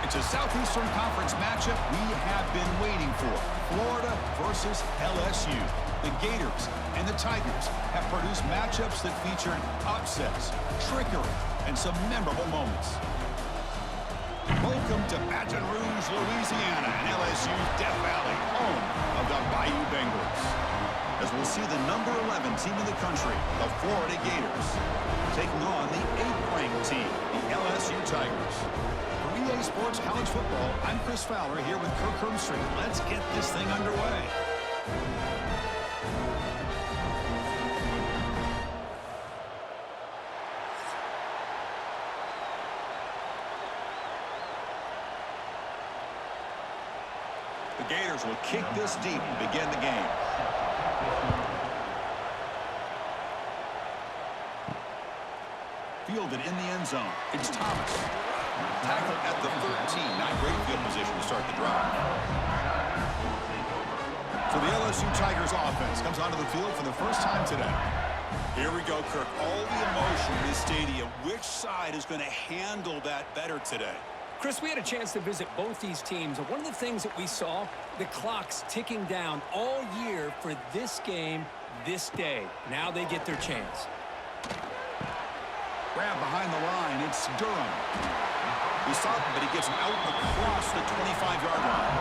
It's a Southeastern Conference matchup we have been waiting for. Florida versus LSU. The Gators and the Tigers have produced matchups that featured upsets, trickery, and some memorable moments. Welcome to Baton Rouge, Louisiana, and LSU's Death Valley, home of the Bayou Bengals. As we'll see the number 11 team in the country, the Florida Gators, taking on the 8th-ranked team, the LSU Tigers. For EA Sports College Football, I'm Chris Fowler here with Kirk Hermstreet. Let's get this thing underway. The Gators will kick this deep and begin the game. Fielded in the end zone. It's Thomas. Tackled at the 13. Not great field position to start the drive. So the LSU Tigers offense comes onto the field for the first time today. Here we go, Kirk. All the emotion in this stadium. Which side is going to handle that better today? Chris, we had a chance to visit both these teams, and one of the things that we saw, the clock's ticking down all year for this game, this day. Now they get their chance. Grab behind the line, it's Durham. He stopped him, but he gets out across the 25-yard line.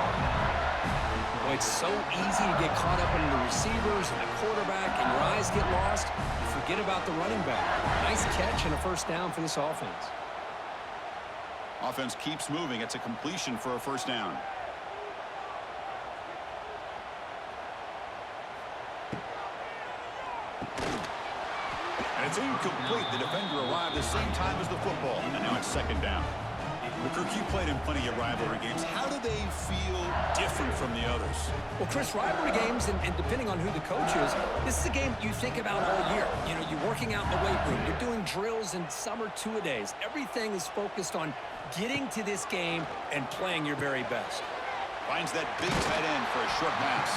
Well, it's so easy to get caught up in the receivers and the quarterback, and your eyes get lost. You forget about the running back. Nice catch and a first down for this offense. Offense keeps moving. It's a completion for a first down. And it's incomplete. The defender arrived the same time as the football. And now it's second down. Kirk, you played in plenty of rivalry games. How do they feel different from the others? Well, Chris, rivalry games, and depending on who the coach is, this is a game you think about all year. You know, you're working out in the weight room. You're doing drills and summer two-a-days. Everything is focused on getting to this game and playing your very best. Finds that big tight end for a short pass.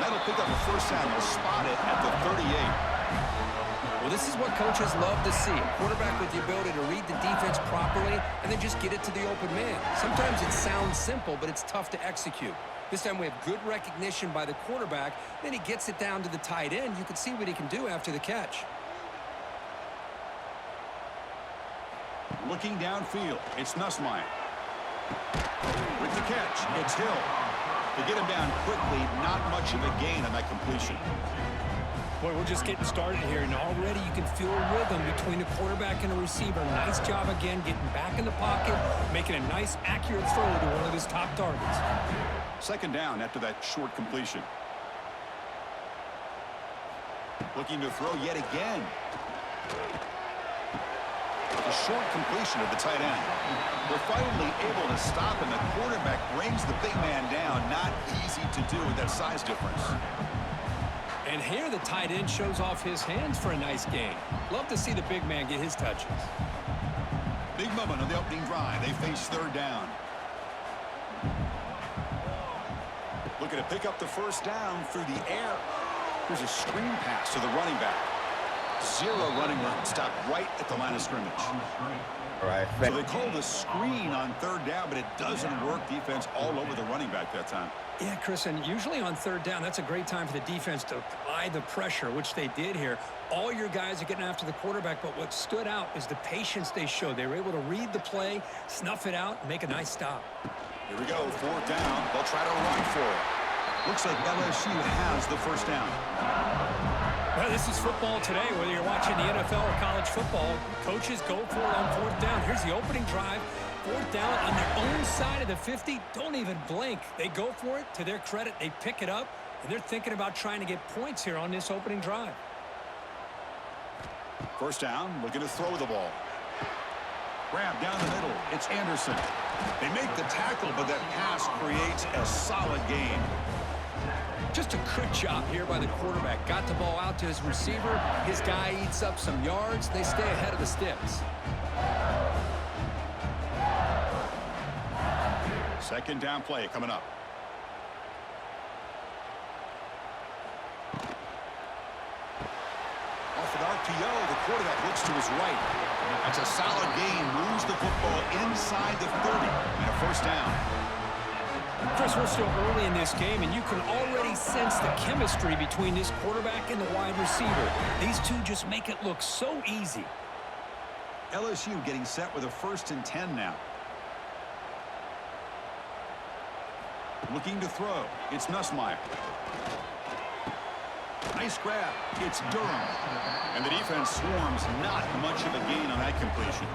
That'll pick up a first down. They'll spot it at the 38. Well, this is what coaches love to see. A quarterback with the ability to read the defense properly and then just get it to the open man. Sometimes it sounds simple, but it's tough to execute. This time we have good recognition by the quarterback. Then he gets it down to the tight end. You can see what he can do after the catch. Looking downfield, it's Nussmeier. With the catch, it's Hill. To get him down quickly, not much of a gain on that completion. Boy, we're just getting started here, and already you can feel a rhythm between the quarterback and the receiver. Nice job again getting back in the pocket, making a nice, accurate throw to one of his top targets. Second down after that short completion. Looking to throw yet again. A short completion of the tight end. They're finally able to stop, and the quarterback brings the big man down. Not easy to do with that size difference. And here the tight end shows off his hands for a nice gain. Love to see the big man get his touches. Big moment on the opening drive. They face third down. Looking to pick up the first down through the air. Here's a screen pass to the running back. Zero running room. Stopped right at the line of scrimmage. All right. So they call the screen on third down, but it doesn't work. Defense all over the running back that time. Yeah, Chris, and usually on third down, that's a great time for the defense to apply the pressure, which they did here. All your guys are getting after the quarterback, but what stood out is the patience they showed. They were able to read the play, snuff it out, and make a nice stop. Here we go, fourth down. They'll try to run for it. Looks like LSU has the first down. Well, this is football today, whether you're watching the NFL or college football. Coaches go for it on fourth down. Here's the opening drive. Fourth down on their own side of the 50. Don't even blink. They go for it. To their credit, they pick it up, and they're thinking about trying to get points here on this opening drive. First down, looking to throw the ball. Grab down the middle. It's Anderson. They make the tackle, but that pass creates a solid gain. Just a good job here by the quarterback. Got the ball out to his receiver. His guy eats up some yards. They stay ahead of the Stix. Second down play coming up. Off an RPO, the quarterback looks to his right. That's a solid gain. Moves the football inside the 30. And a first down. Chris, we're still early in this game, and you can already sense the chemistry between this quarterback and the wide receiver. These two just make it look so easy. LSU getting set with a 1st and 10 now. Looking to throw. It's Nussmeier. Nice grab. It's Durham. And the defense swarms. Not much of a gain on that completion.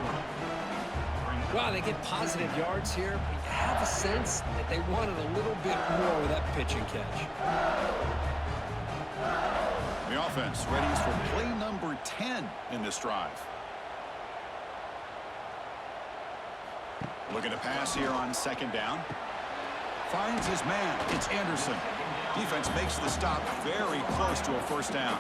Wow, they get positive yards here. You have a sense that they wanted a little bit more with that pitch and catch. The offense ready for play number 10 in this drive. Looking to pass here on 2nd down. Finds his man. It's Anderson. Defense makes the stop very close to a 1st down.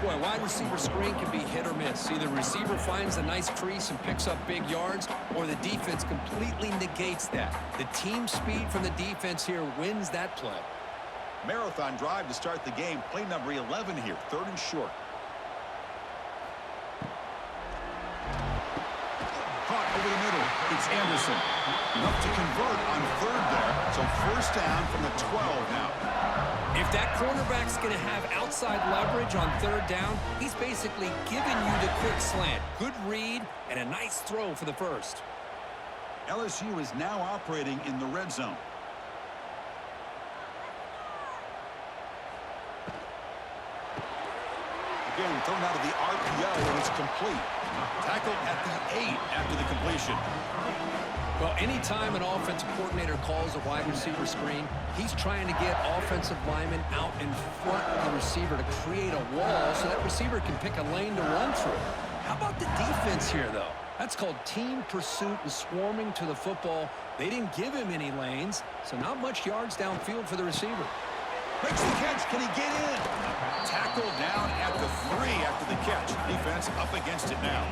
Boy, wide receiver screen can be hit or miss. Either receiver finds a nice crease and picks up big yards, or the defense completely negates that. The team speed from the defense here wins that play. Marathon drive to start the game. Play number 11 here. 3rd and short. Caught over the middle. It's Anderson. Enough to convert on 3rd there. So 1st down from the 12 now. If that cornerback's going to have outside leverage on 3rd down, he's basically giving you the quick slant. Good read and a nice throw for the 1st. LSU is now operating in the red zone. Again, thrown out of the RPO, and it's complete. Tackled at the 8 after the completion. Well, anytime an offensive coordinator calls a wide receiver screen, he's trying to get offensive linemen out in front of the receiver to create a wall so that receiver can pick a lane to run through. How about the defense here, though? That's called team pursuit and swarming to the football. They didn't give him any lanes, so not much yards downfield for the receiver. Makes the catch. Can he get in? Tackled down at the 3 after the catch. Defense up against it now.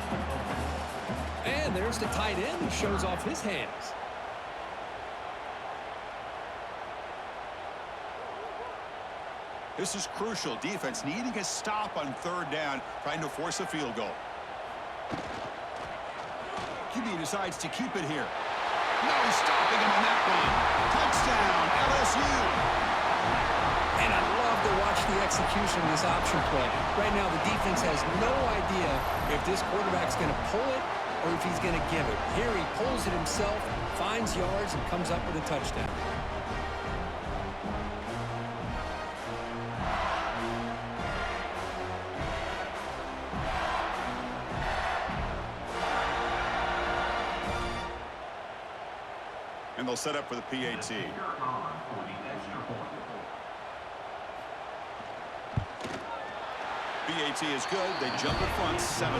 And there's the tight end who shows off his hands. This is crucial. Defense needing a stop on 3rd down, trying to force a field goal. QB decides to keep it here. No stopping him on that one. Touchdown, LSU. And I love to watch the execution of this option play. Right now, the defense has no idea if this quarterback's going to pull it or if he's going to give it. Here he pulls it himself, finds yards, and comes up with a touchdown. And they'll set up for the PAT. PAT is good. They jump in front, 7-0.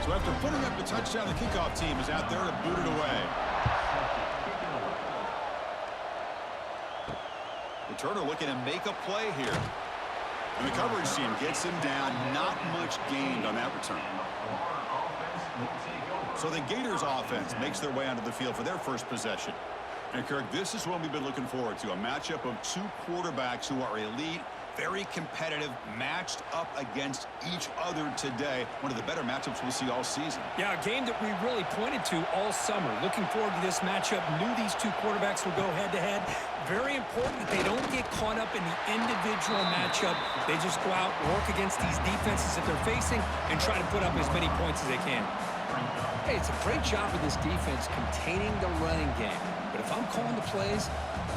So after putting up the touchdown, the kickoff team is out there to boot it away. Returner looking to make a play here. And the coverage team gets him down. Not much gained on that return. So the Gators offense makes their way onto the field for their first possession. And Kirk, this is what we've been looking forward to. A matchup of 2 quarterbacks who are elite, very competitive, matched up against each other today. One of the better matchups we'll see all season. Yeah, a game that we really pointed to all summer. Looking forward to this matchup. Knew these 2 quarterbacks would go head-to-head. Very important that they don't get caught up in the individual matchup. They just go out, work against these defenses that they're facing, and try to put up as many points as they can. Hey, it's a great job of this defense containing the running game. But if I'm calling the plays,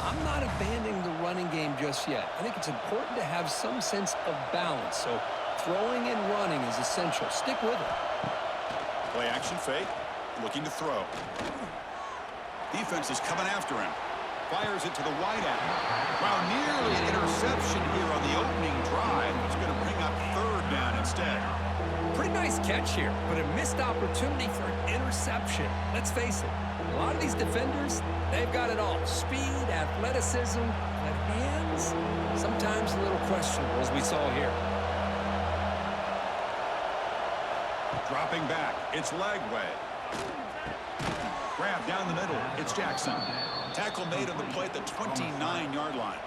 I'm not abandoning the running game just yet. I think it's important to have some sense of balance. So throwing and running is essential. Stick with it. Play action fake. Looking to throw. Defense is coming after him. Fires it to the wideout. Wow, nearly an interception here on the opening drive. It's going to bring up 3rd down instead. Pretty nice catch here, but a missed opportunity for an interception. Let's face it, a lot of these defenders, they've got it all. Speed, athleticism, but hands, sometimes a little questionable, as we saw here. Dropping back, it's Lagway. Grab down the middle, it's Jackson. Tackle made on the play at the 29-yard line.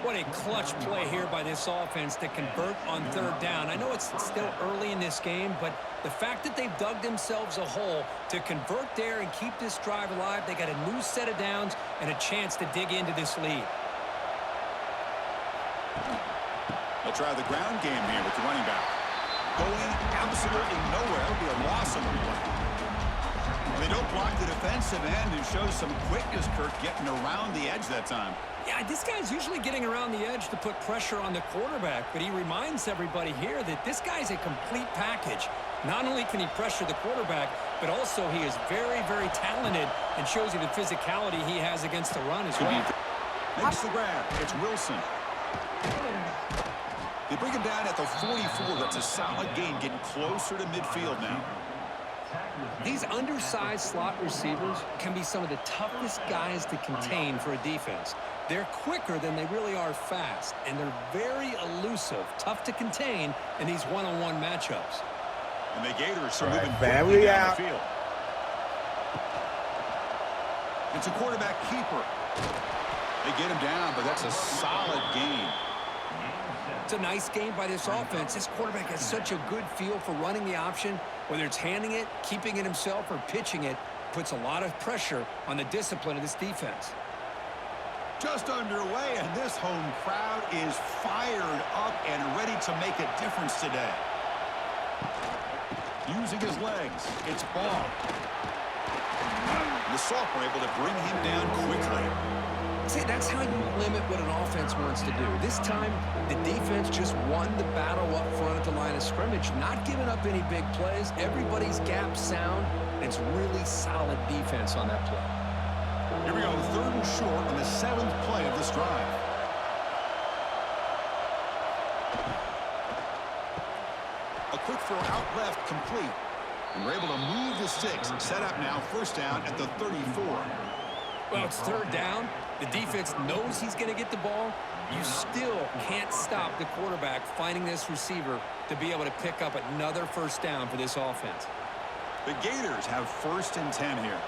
What a clutch play here by this offense to convert on third down. I know it's still early in this game, but the fact that they've dug themselves a hole to convert there and keep this drive alive, they got a new set of downs and a chance to dig into this lead. They'll try the ground game here with the running back. Going absolutely nowhere. It'll be a loss on the play. They don't block the defensive end and show some quickness, Kirk, getting around the edge that time. Yeah, this guy's usually getting around the edge to put pressure on the quarterback, but he reminds everybody here that this guy's a complete package. Not only can he pressure the quarterback, but also he is very, very talented and shows you the physicality he has against the run as well. Makes the grab. It's Wilson. They bring him down at the 44. That's a solid gain, getting closer to midfield now. These undersized slot receivers can be some of the toughest guys to contain for a defense. They're quicker than they really are fast, and they're very elusive, tough to contain in these one-on-one matchups. And the Gators are moving quickly down the field. It's a quarterback keeper. They get him down, but that's a solid gain. It's a nice game by this offense. This quarterback has such a good feel for running the option. Whether it's handing it, keeping it himself, or pitching it, puts a lot of pressure on the discipline of this defense. Just underway, and this home crowd is fired up and ready to make a difference today. Using his legs, it's Ball. The sophomore able to bring him down quickly. See, that's how you limit what an offense wants to do. This time, the defense just won the battle up front at the line of scrimmage, not giving up any big plays. Everybody's gap sound. It's really solid defense on that play. Here we go, 3rd and short on the 7th play of this drive. A quick throw out left, complete. And we're able to move the sticks. Set up now, 1st down at the 34. Well, it's 3rd down. The defense knows he's going to get the ball. You still can't stop the quarterback finding this receiver to be able to pick up another 1st down for this offense. The Gators have 1st and 10 here.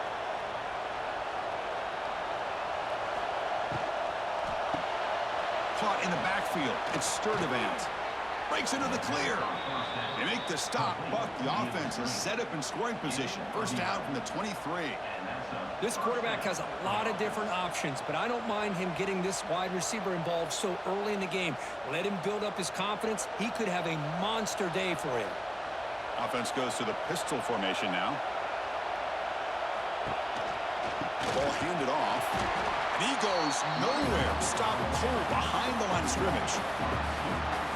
Caught in the backfield. It's Sturdivant. Breaks into the clear. They make the stop, but the offense is set up in scoring position. 1st down from the 23. This quarterback has a lot of different options, but I don't mind him getting this wide receiver involved so early in the game. Let him build up his confidence. He could have a monster day for him. Offense goes to the pistol formation now. Ball handed off. And he goes nowhere. Stop cold behind the line of scrimmage.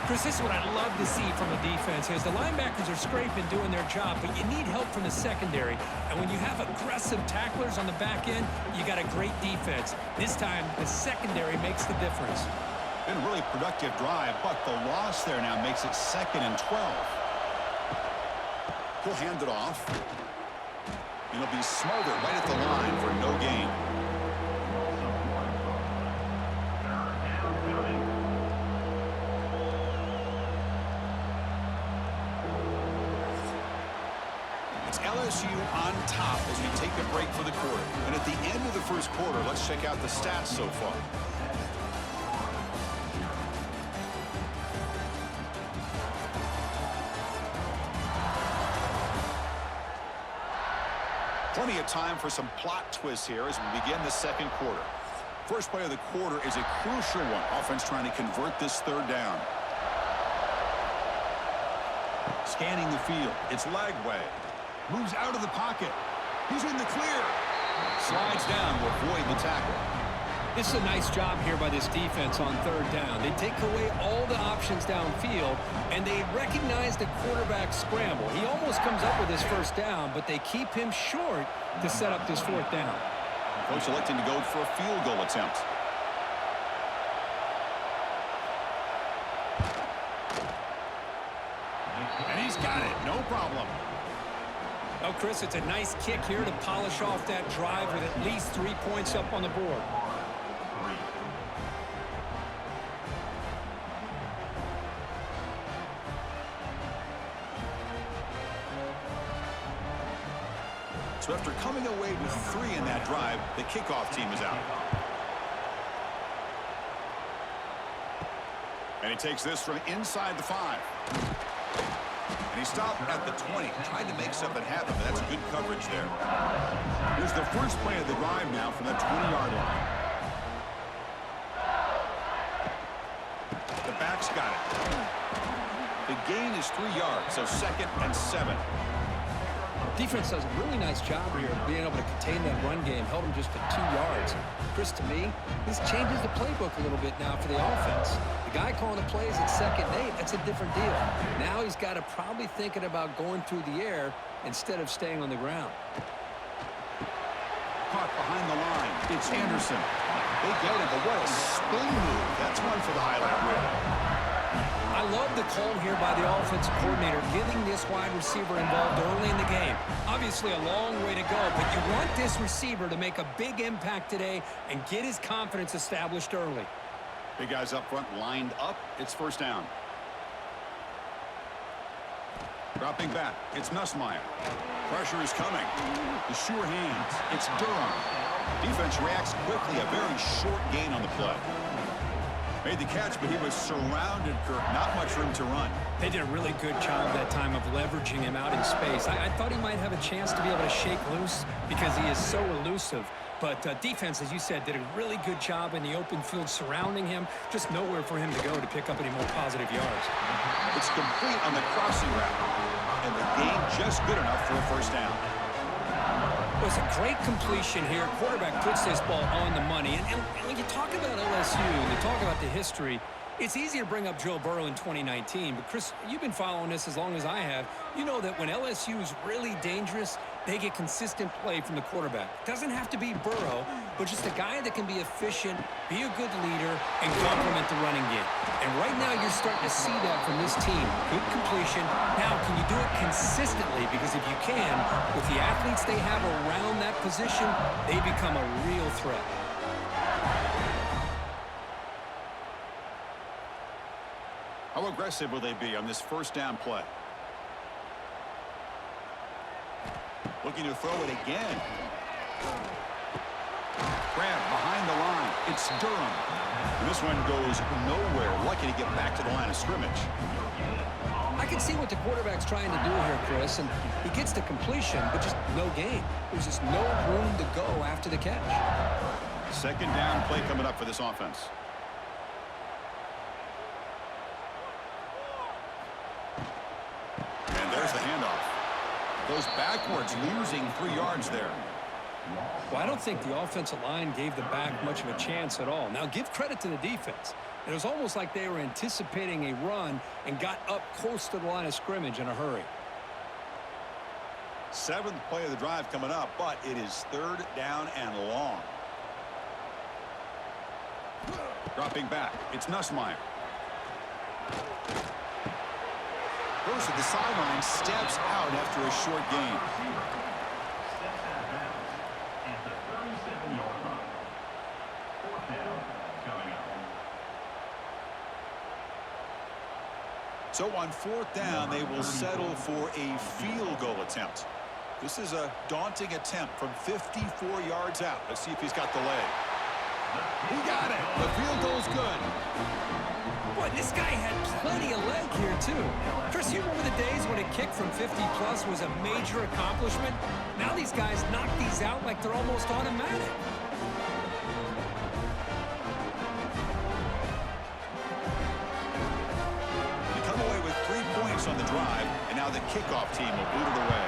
Chris, this is what I love to see from a defense is the linebackers are scraping, doing their job, but you need help from the secondary. And when you have aggressive tacklers on the back end, you got a great defense. This time, the secondary makes the difference. Been a really productive drive, but the loss there now makes it 2nd and 12. He'll hand it off. And he'll be smothered right at the line for no gain. LSU on top as we take a break for the quarter. And at the end of the 1st quarter, let's check out the stats so far. Plenty of time for some plot twists here as we begin the 2nd quarter. First play of the quarter is a crucial one. Offense trying to convert this 3rd down. Scanning the field. It's Lagway. Moves out of the pocket. He's in the clear. Slides down to avoid the tackle. This is a nice job here by this defense on 3rd down. They take away all the options downfield, and they recognize the quarterback scramble. He almost comes up with his 1st down, but they keep him short to set up this 4th down. Coach electing to go for a field goal attempt. And he's got it. No problem. Oh, Chris, it's a nice kick here to polish off that drive with at least 3 points up on the board. So after coming away with 3 in that drive, the kickoff team is out. And he takes this from inside the 5. And he stopped at the 20, trying to make something happen, but that's good coverage there. Here's the first play of the drive now from the 20-yard line. The back's got it. The gain is 3 yards, so 2nd and 7. Defense does a really nice job here of being able to contain that run game, held him just to 2 yards. Chris, to me, this changes the playbook a little bit now for the offense. The guy calling the plays at 2nd and 8, that's a different deal. Now he's got to probably thinking about going through the air instead of staying on the ground. Caught behind the line. It's Anderson. They get it, but what a spin move. That's one for the highlight reel. I love the call here by the offensive coordinator, getting this wide receiver involved early in the game. Obviously a long way to go, but you want this receiver to make a big impact today and get his confidence established early. Big guys up front lined up. It's first down. Dropping back. It's Nussmeier. Pressure is coming. The sure hands. It's Durham. Defense reacts quickly. A very short gain on the play. Made the catch, but he was surrounded, Kirk. Not much room to run. They did a really good job that time of leveraging him out in space. I thought he might have a chance to be able to shake loose because he is so elusive. But defense, as you said, did a really good job in the open field surrounding him. Just nowhere for him to go to pick up any more positive yards. It's complete on the crossing route. And the gain just good enough for a first down. It was a great completion here. Quarterback puts this ball on the money. And when you talk about LSU and you talk about the history, it's easy to bring up Joe Burrow in 2019. But, Chris, you've been following this as long as I have. You know that when LSU is really dangerous, they get consistent play from the quarterback. Doesn't have to be Burrow, but just a guy that can be efficient, be a good leader, and complement the running game. And right now you're starting to see that from this team. Good completion. Now, can you do it consistently? Because if you can, with the athletes they have around that position, they become a real threat. How aggressive will they be on this first down play? Looking to throw it again. Grab behind the line. It's Durham. And this one goes nowhere. Lucky to get back to the line of scrimmage. I can see what the quarterback's trying to do here, Chris, and he gets the completion, but just no gain. There's just no room to go after the catch. Second down play coming up for this offense. And there's the handoff. Goes backwards, losing 3 yards there. Well, I don't think the offensive line gave the back much of a chance at all. Now, give credit to the defense. It was almost like they were anticipating a run and got up close to the line of scrimmage in a hurry. 7th play of the drive coming up, but it is 3rd down and long. Dropping back. It's Nussmeier. Goes to the sideline, steps out after a short gain. So on 4th down, they will settle for a field goal attempt. This is a daunting attempt from 54 yards out. Let's see if he's got the leg. He got it. The field goal's good. Boy, this guy had plenty of leg here, too. Chris, you remember the days when a kick from 50-plus was a major accomplishment? Now these guys knock these out like they're almost automatic. They come away with 3 points on the drive, and now the kickoff team will boot it away.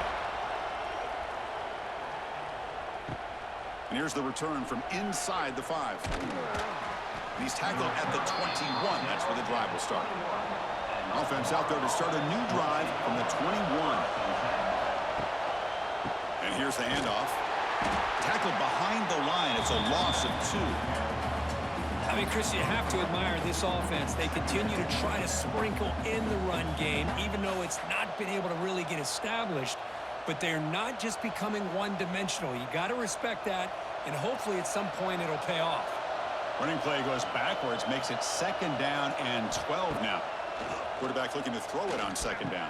And here's the return from inside the 5. He's tackled at the 21. That's where the drive will start. Offense out there to start a new drive from the 21. And here's the handoff. Tackled behind the line. It's a loss of 2. I mean, Chris, you have to admire this offense. They continue to try to sprinkle in the run game, even though it's not been able to really get established. But they're not just becoming one-dimensional. You got to respect that, and hopefully at some point it'll pay off. Running play goes backwards, makes it 2nd down and 12 now. Quarterback looking to throw it on 2nd down.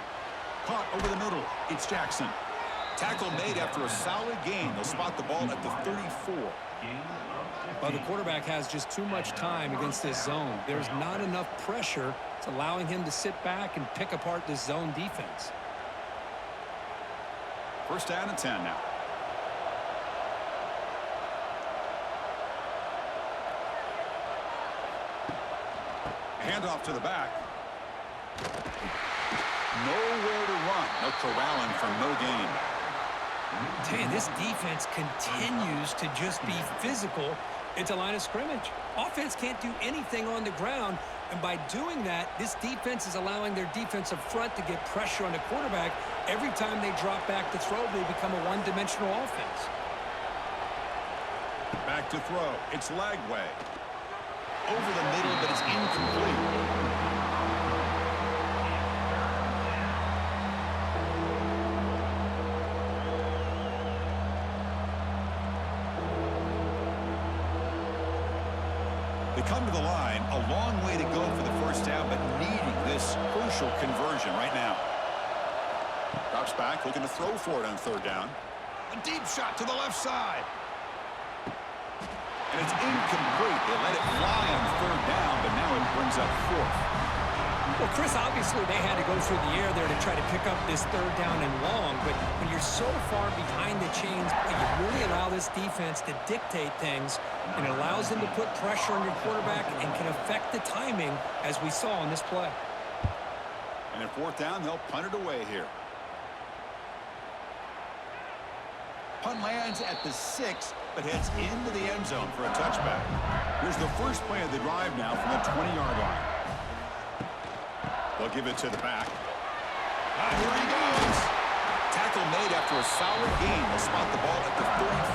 Caught over the middle. It's Jackson. Tackle made after a solid gain. They'll spot the ball at the 34. Well, the quarterback has just too much time against this zone. There's not enough pressure. It's allowing him to sit back and pick apart this zone defense. First down and 10 now. Handoff to the back. Nowhere to run. No corralling for no gain. Man, this defense continues to just be physical at the line of scrimmage. Offense can't do anything on the ground, and by doing that, this defense is allowing their defensive front to get pressure on the quarterback. Every time they drop back to throw, they become a one-dimensional offense. Back to throw. It's Lagway. Over the middle, but it's incomplete. They come to the line, a long way to go for the first down, but needing this crucial conversion right now. Drops back, looking to throw for it on third down. A deep shot to the left side. And it's incomplete. They let it fly on third down, but now it brings up fourth. Well, Chris, obviously they had to go through the air there to try to pick up this third down and long, but when you're so far behind the chains, you really allow this defense to dictate things, and it allows them to put pressure on your quarterback and can affect the timing, as we saw in this play. And at fourth down, they'll punt it away here. Punt lands at the 6, but heads into the end zone for a touchback. Here's the first play of the drive now from the 20-yard line. They'll give it to the back. Here he goes. Tackle made after a solid gain. They'll spot the ball at the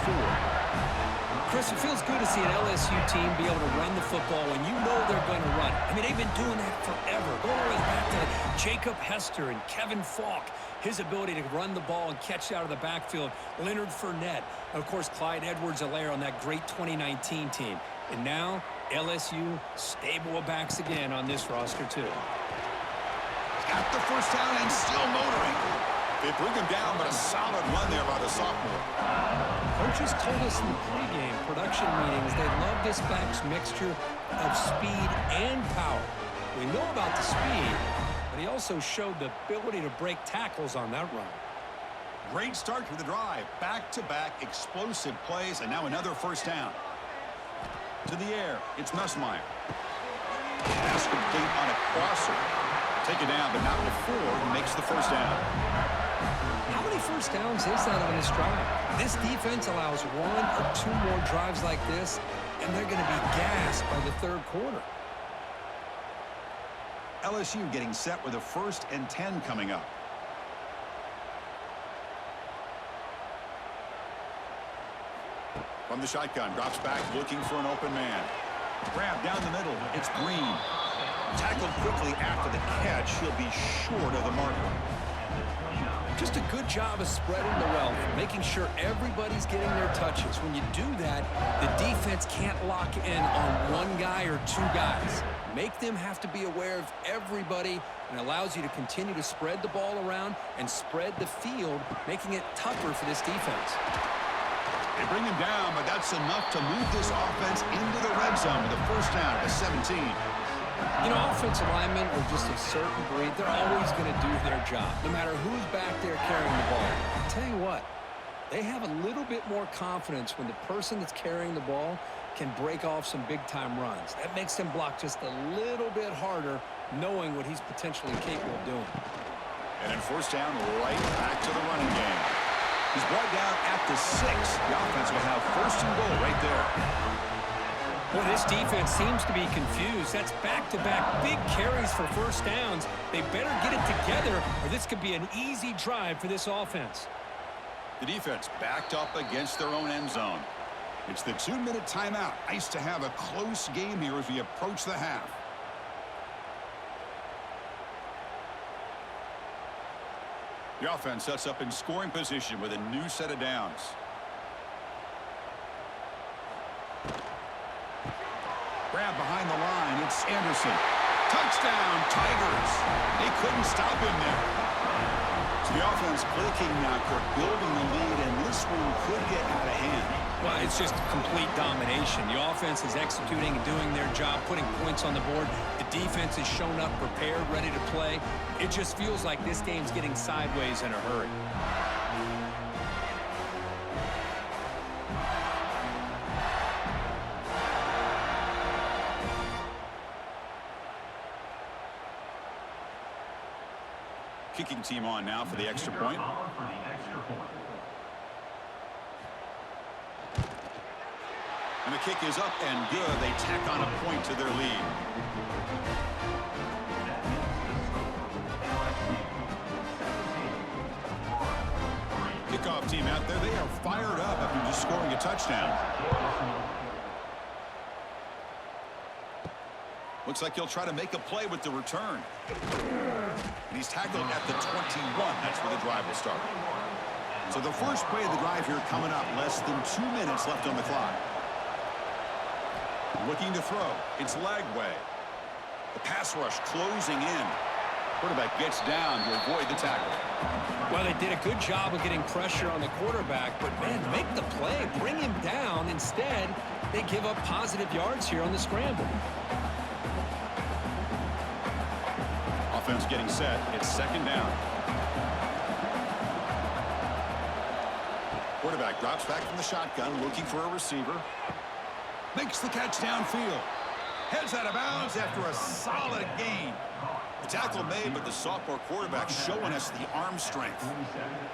34. Chris, it feels good to see an LSU team be able to run the football when you know they're going to run. I mean, they've been doing that forever. Going all the way back to Jacob Hester and Kevin Falk. His ability to run the ball and catch out of the backfield. Leonard Fournette. And, of course, Clyde Edwards-Helaire on that great 2019 team. And now, LSU stable of backs again on this roster, too. Got the first down and still motoring. They bring him down, but a solid run there by the sophomore. Coaches told us in the pregame production meetings they love this back's mixture of speed and power. We know about the speed, but he also showed the ability to break tackles on that run. Great start to the drive. Back-to-back explosive plays, and now another first down. To the air, it's Nussmeier. Pass complete on a crosser. Take it down, but not before he makes the first down. How many first downs is that on this drive? This defense allows one or two more drives like this, and they're going to be gassed by the third quarter. LSU getting set with a 1st and 10 coming up. From the shotgun, drops back, looking for an open man. Grab down the middle. It's Green. Tackled quickly after the catch. He'll be short of the marker. Just a good job of spreading the wealth, making sure everybody's getting their touches. When you do that, the defense can't lock in on one guy or two guys. Make them have to be aware of everybody, and allows you to continue to spread the ball around and spread the field, making it tougher for this defense. They bring him down, but that's enough to move this offense into the red zone with a first down at 17. You know, offensive linemen are just a certain breed. They're always going to do their job, no matter who's back there carrying the ball. I'll tell you what, they have a little bit more confidence when the person that's carrying the ball can break off some big-time runs. That makes them block just a little bit harder, knowing what he's potentially capable of doing. And then first down, right back to the running game. He's brought down at the 6. The offense will have first and goal right there. Boy, this defense seems to be confused. That's back-to-back big carries for first downs. They better get it together, or this could be an easy drive for this offense. The defense backed up against their own end zone. It's the 2-minute timeout. Nice to have a close game here as we approach the half. The offense sets up in scoring position with a new set of downs. Grab behind the line. It's Anderson. Touchdown, Tigers. They couldn't stop him there. So the offense clicking now, building the lead, and this one could get out of hand. Well, it's just complete domination. The offense is executing and doing their job, putting points on the board. The defense has shown up, prepared, ready to play. It just feels like this game's getting sideways in a hurry. Kicking team on now for the extra point. And the kick is up and good. They tack on a point to their lead. Kickoff team out there. They are fired up after just scoring a touchdown. Looks like he'll try to make a play with the return. And he's tackled at the 21. That's where the drive will start. So the first play of the drive here coming up. Less than 2 minutes left on the clock. Looking to throw. It's Lagway. The pass rush closing in. Quarterback gets down to avoid the tackle. Well, they did a good job of getting pressure on the quarterback, but, man, make the play. Bring him down. Instead, they give up positive yards here on the scramble. Offense getting set. It's second down. Quarterback drops back from the shotgun, looking for a receiver. Makes the catch downfield. Heads out of bounds after a solid gain. The tackle made, but the sophomore quarterback showing us the arm strength.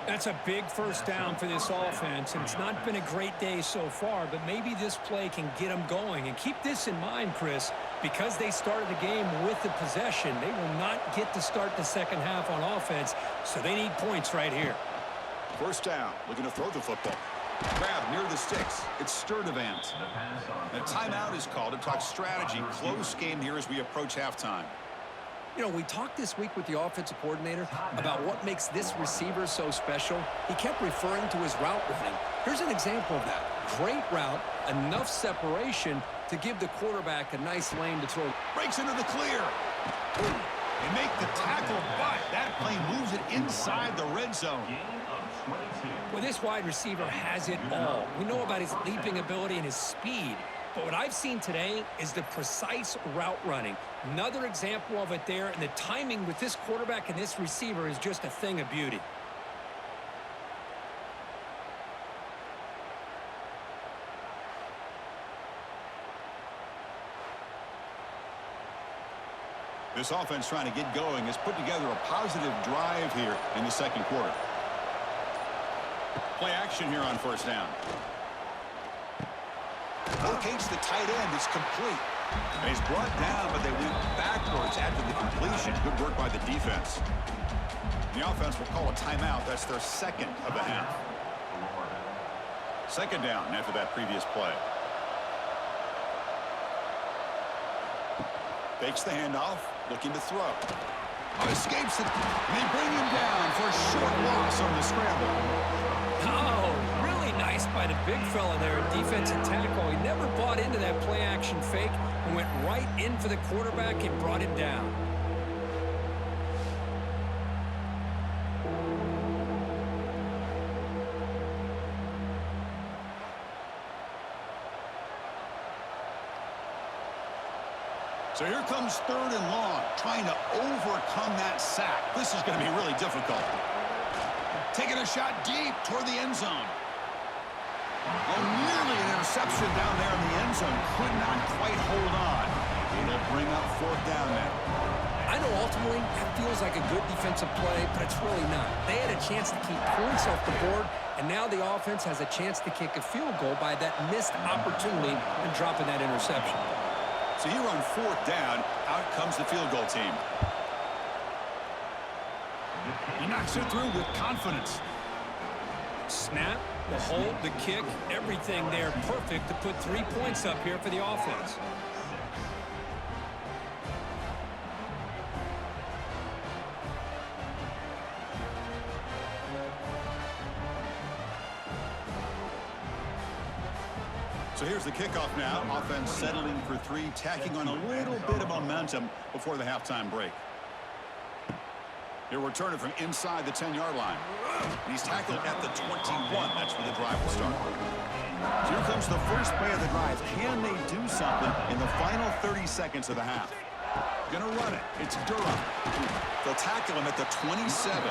That's a big first down for this offense, and it's not been a great day so far, but maybe this play can get them going. And keep this in mind, Chris, because they started the game with the possession, they will not get to start the second half on offense, so they need points right here. First down, looking to throw the football. Grab near the sticks. It's Sturdivant. A timeout is called to talk strategy. Close game here as we approach halftime. You know, we talked this week with the offensive coordinator about what makes this receiver so special. He kept referring to his route running. Here's an example of that. Great route, enough separation to give the quarterback a nice lane to throw. Breaks into the clear. They make the tackle, but that play moves it inside the red zone. Well, this wide receiver has it all. We know about his leaping ability and his speed. But what I've seen today is the precise route running. Another example of it there, and the timing with this quarterback and this receiver is just a thing of beauty. This offense trying to get going has put together a positive drive here in the second quarter. Play action here on first down. Locates the tight end. It's complete. And he's brought down, but they went backwards after the completion. Good work by the defense. The offense will call a timeout. That's their second of the half. Second down after that previous play. Fakes the handoff. Looking to throw. Escapes it. And they bring him down for a short loss on the scramble. Oh, really nice by the big fella there at defensive tackle. He never bought into that play-action fake and went right in for the quarterback and brought him down. So here comes third and long, trying to overcome that sack. This is going to be really difficult. Taking a shot deep toward the end zone. Oh, nearly an interception down there in the end zone. Could not quite hold on. It'll bring up fourth down now. I know ultimately that feels like a good defensive play, but it's really not. They had a chance to keep points off the board, and now the offense has a chance to kick a field goal by that missed opportunity and dropping that interception. So here on fourth down, out comes the field goal team. He knocks it through with confidence. Snap, the hold, the kick, everything there perfect to put 3 points up here for the offense. So here's the kickoff now. Offense settling for 3, tacking on a little bit of momentum before the halftime break. He'll return it from inside the 10-yard line. And he's tackled at the 21. That's where the drive will start. Here comes the first play of the drive. Can they do something in the final 30 seconds of the half? Gonna run it. It's Durham. They'll tackle him at the 27.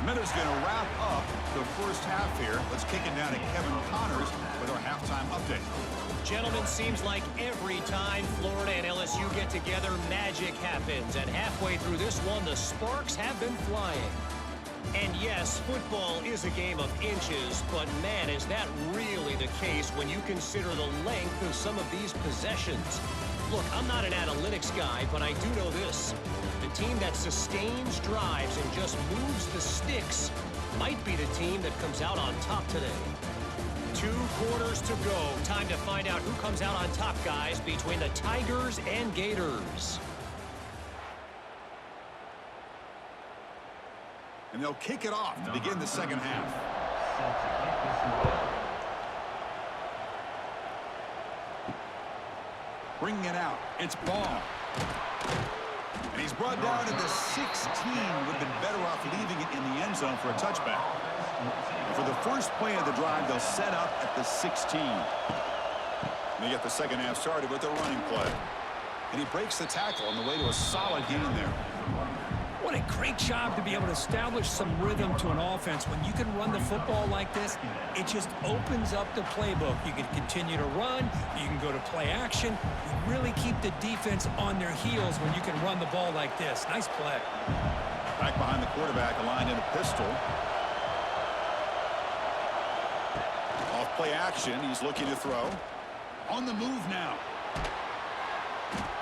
Miller's going to wrap up the first half here. Let's kick it down to Kevin Connors with our halftime update. Gentlemen, seems like every time Florida and LSU get together, magic happens. And halfway through this one, the sparks have been flying. And yes, football is a game of inches, but man, is that really the case when you consider the length of some of these possessions. Look, I'm not an analytics guy, but I do know this. The team that sustains drives and just moves the sticks might be the team that comes out on top today. 2 quarters to go. Time to find out who comes out on top, guys, between the Tigers and Gators. And they'll kick it off to begin the second half. Bringing it out. It's Ball. And he's brought down to the 16. Would have been better off leaving it in the end zone for a touchback. And for the first play of the drive, they'll set up at the 16. And they get the second half started with a running play. And he breaks the tackle on the way to a solid gain there. What a great job to be able to establish some rhythm to an offense. When you can run the football like this, it just opens up the playbook. You can continue to run. You can go to play action. You really keep the defense on their heels when you can run the ball like this. Nice play. Back behind the quarterback, aligned in a pistol. Off play action. He's looking to throw. On the move now.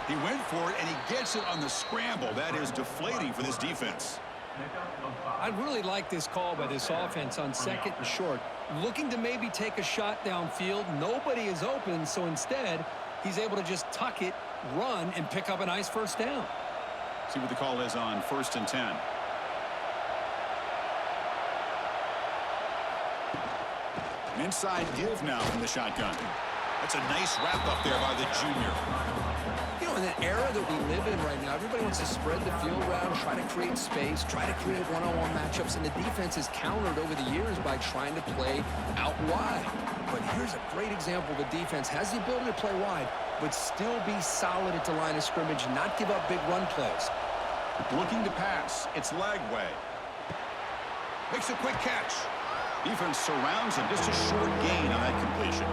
He went for it, and he gets it on the scramble. That is deflating for this defense. I really like this call by this offense on second and short. Looking to maybe take a shot downfield. Nobody is open, so instead, he's able to just tuck it, run, and pick up a nice first down. See what the call is on 1st and 10. An inside give now from the shotgun. That's a nice wrap up there by the junior. You know, in the era that we live in right now, everybody wants to spread the field around, try to create space, try to create one-on-one matchups, and the defense has countered over the years by trying to play out wide. But here's a great example. The defense has the ability to play wide, but still be solid at the line of scrimmage, not give up big run plays. Looking to pass. It's Lagway. Makes a quick catch. Defense surrounds him. Just a short gain on that completion.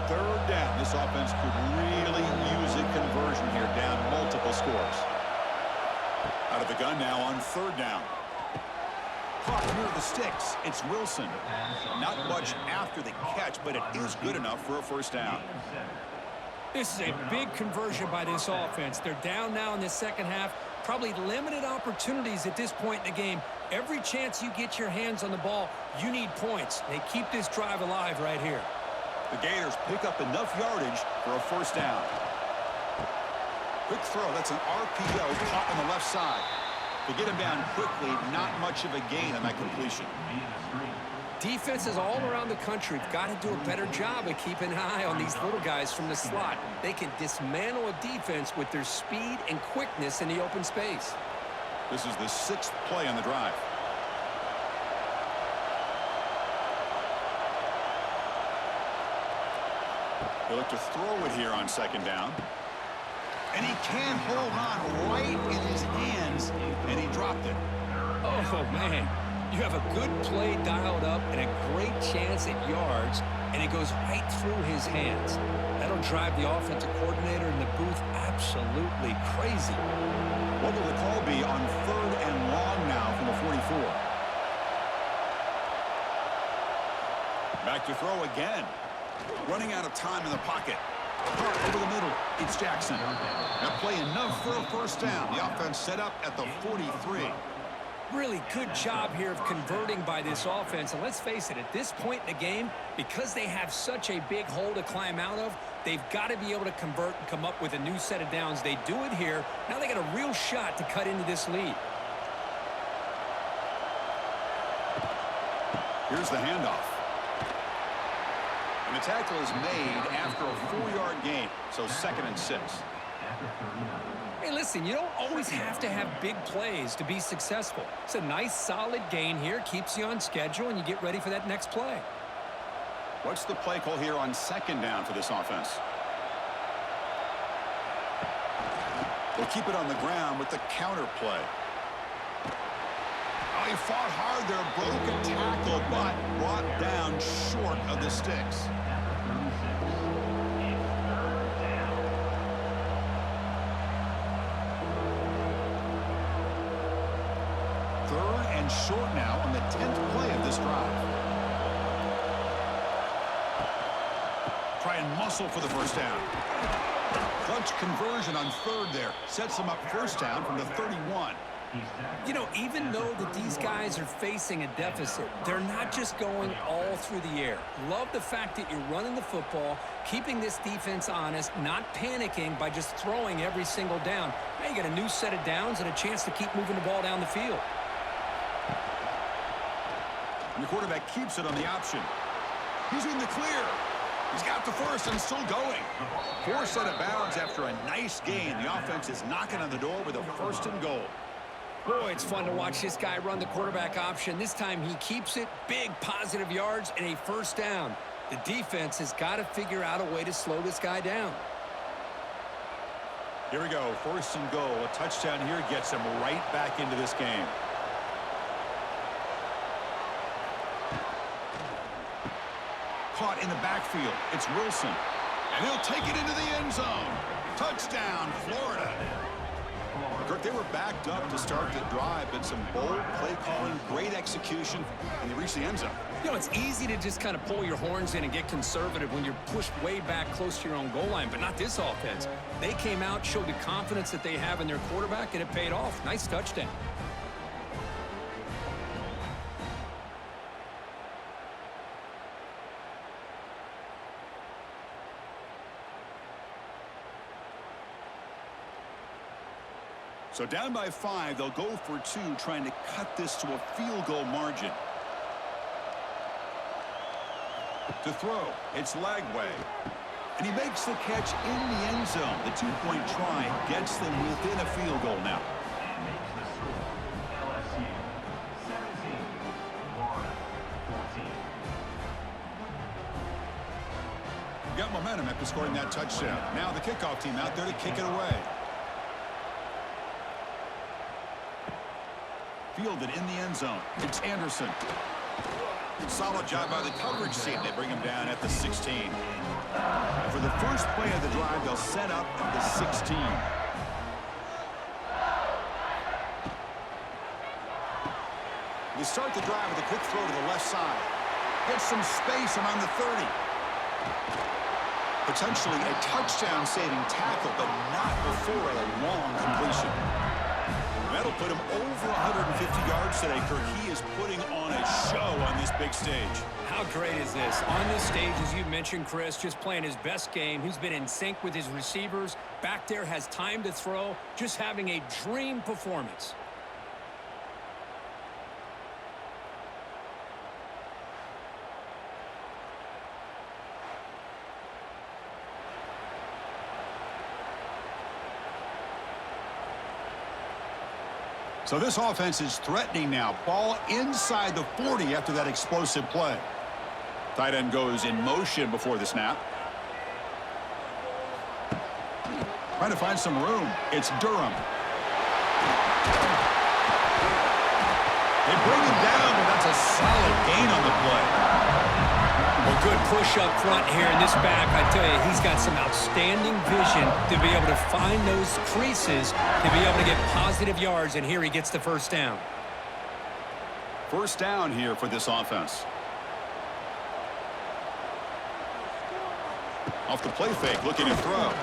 Third down. This offense could really use a conversion here, down multiple scores. Out of the gun now on 3rd down. Clock near the sticks. It's Wilson. Not much after the catch, but it is good enough for a first down. This is a big conversion by this offense. They're down now in the second half. Probably limited opportunities at this point in the game. Every chance you get your hands on the ball, you need points. They keep this drive alive right here. The Gators pick up enough yardage for a first down. Quick throw. That's an RPO caught on the left side. To get him down quickly, not much of a gain on that completion. Defenses all around the country have got to do a better job of keeping an eye on these little guys from the slot. They can dismantle a defense with their speed and quickness in the open space. This is the 6th play on the drive. They look to throw it here on 2nd down. And he can hold on right in his hands, and he dropped it. Oh, man. You have a good play dialed up and a great chance at yards, and it goes right through his hands. That'll drive the offensive coordinator in the booth absolutely crazy. What will the call be on 3rd and long now from the 44? Back to throw again. Running out of time in the pocket. Over the middle, it's Jackson. That play enough for a first down. The offense set up at the 43. Really good job here of converting by this offense. And let's face it, at this point in the game, because they have such a big hole to climb out of, they've got to be able to convert and come up with a new set of downs. They do it here. Now they got a real shot to cut into this lead. Here's the handoff. And the tackle is made after a 4-yard gain, so 2nd and 6. Hey, listen, you don't always have to have big plays to be successful. It's a nice, solid gain here, keeps you on schedule, and you get ready for that next play. What's the play call here on 2nd down for this offense? They'll keep it on the ground with the counter play. Oh, he fought hard there, broke a tackle, but brought down short of the sticks. Short now on the 10th play of this drive. Try and muscle for the first down. Clutch conversion on 3rd there. Sets them up first down from the 31. You know, even though that these guys are facing a deficit, they're not just going all through the air. Love the fact that you're running the football, keeping this defense honest, not panicking by just throwing every single down. Now you got a new set of downs and a chance to keep moving the ball down the field. And the quarterback keeps it on the option. He's in the clear. He's got the first and still going. 4 set of bounds after a nice gain. The offense is knocking on the door with a 1st and goal. Boy, it's fun to watch this guy run the quarterback option. This time he keeps it, big positive yards, and a 1st down. The defense has got to figure out a way to slow this guy down. Here we go, 1st and goal. A touchdown here gets him right back into this game. Caught in the backfield. It's Wilson. And he'll take it into the end zone. Touchdown, Florida. Kirk, they were backed up to start the drive, but some bold play calling, great execution, and they reached the end zone. You know, it's easy to just kind of pull your horns in and get conservative when you're pushed way back close to your own goal line, but not this offense. They came out, showed the confidence that they have in their quarterback, and it paid off. Nice touchdown. So down by 5, they'll go for 2, trying to cut this to a field goal margin. To throw, it's Lagway. And he makes the catch in the end zone. The 2-point try gets them within a field goal now. LSU 17, Florida 14. Got momentum after scoring that touchdown. Now the kickoff team out there to kick it away. Fielded in the end zone. It's Anderson. Solid job by the coverage team. They bring him down at the 16. And for the first play of the drive, they'll set up at the 16. They start the drive with a quick throw to the left side. Gets some space around the 30. Potentially a touchdown-saving tackle, but not before a long completion. That'll put him over 150 yards today, Kirk. He is putting on a show on this big stage. How great is this? On this stage, as you mentioned, Chris, just playing his best game. He's been in sync with his receivers. Back there, has time to throw. Just having a dream performance. So this offense is threatening now. Ball inside the 40 after that explosive play. Tight end goes in motion before the snap. Trying to find some room. It's Durham. They bring him down, but that's a solid gain on the play. Well, good push up front here in this back. I tell you, he's got some outstanding vision to be able to find those creases, to be able to get positive yards, and here he gets the first down. First down here for this offense. Off the play fake, looking to throw.